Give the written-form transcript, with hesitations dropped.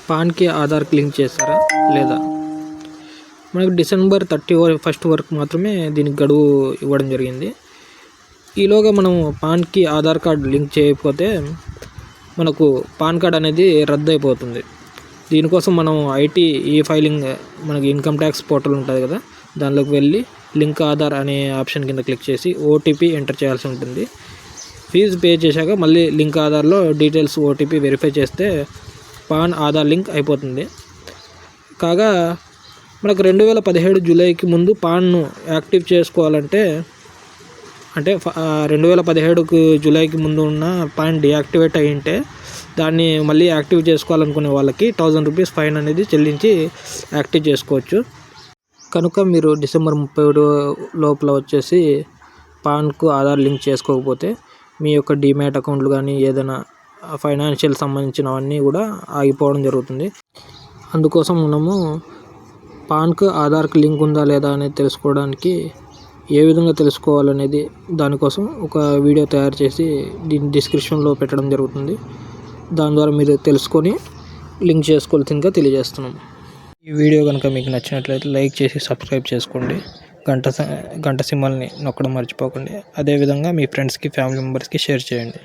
పాన్కి ఆధార్కి link చేస్తారా లేదా? మనకు డిసెంబర్ 31 వరకు మాత్రమే దీనికి గడువు ఇవ్వడం జరిగింది. ఈలోగా మనం పాన్కి ఆధార్ కార్డ్ లింక్ చేయకపోతే మనకు పాన్ కార్డ్ అనేది రద్దు అయిపోతుంది. దీనికోసం మనం ఈ ఫైలింగ్ మనకి ఇన్కమ్ ట్యాక్స్ పోర్టల్ ఉంటుంది కదా, దానిలోకి వెళ్ళి లింక్ ఆధార్ అనే ఆప్షన్ కింద క్లిక్ చేసి ఓటీపీ ఎంటర్ చేయాల్సి ఉంటుంది. ఫీజు పే చేశాక మళ్ళీ లింక్ ఆధార్లో డీటెయిల్స్ ఓటీపీ వెరిఫై చేస్తే పాన్ ఆధార్ లింక్ అయిపోతుంది. కాగా మనకు 2017 జూలైకి ముందు పాన్ను యాక్టివ్ చేసుకోవాలంటే, అంటే 2017 జూలైకి ముందు ఉన్న పాన్ డియాక్టివేట్ అయ్యి ఉంటే దాన్ని మళ్ళీ యాక్టివ్ చేసుకోవాలనుకునే వాళ్ళకి 1000 రూపీస్ ఫైన్ అనేది చెల్లించి యాక్టివ్ చేసుకోవచ్చు. కనుక మీరు డిసెంబర్ 31 లోపల వచ్చేసి పాన్కు ఆధార్ లింక్ చేసుకోకపోతే మీ యొక్క డీమ్యాట్ అకౌంట్లు కానీ ఏదైనా ఫైనాన్షియల్ సంబంధించినవన్నీ కూడా ఆగిపోవడం జరుగుతుంది. అందుకోసం మనము పాన్కు ఆధార్కి లింక్ ఉందా లేదా అనేది తెలుసుకోవడానికి ఏ విధంగా తెలుసుకోవాలనేది దానికోసం ఒక వీడియో తయారు చేసి దీని డిస్క్రిప్షన్లో పెట్టడం జరుగుతుంది. దాని ద్వారా మీరు తెలుసుకొని లింక్ చేసుకోవాల్సిందిగా తెలియజేస్తున్నాం. ఈ వీడియో కనుక మీకు నచ్చినట్లయితే లైక్ చేసి సబ్స్క్రైబ్ చేసుకోండి. గంట సింబల్ని నొక్కడం మర్చిపోకండి. అదేవిధంగా మీ ఫ్రెండ్స్కి ఫ్యామిలీ మెంబర్స్కి షేర్ చేయండి.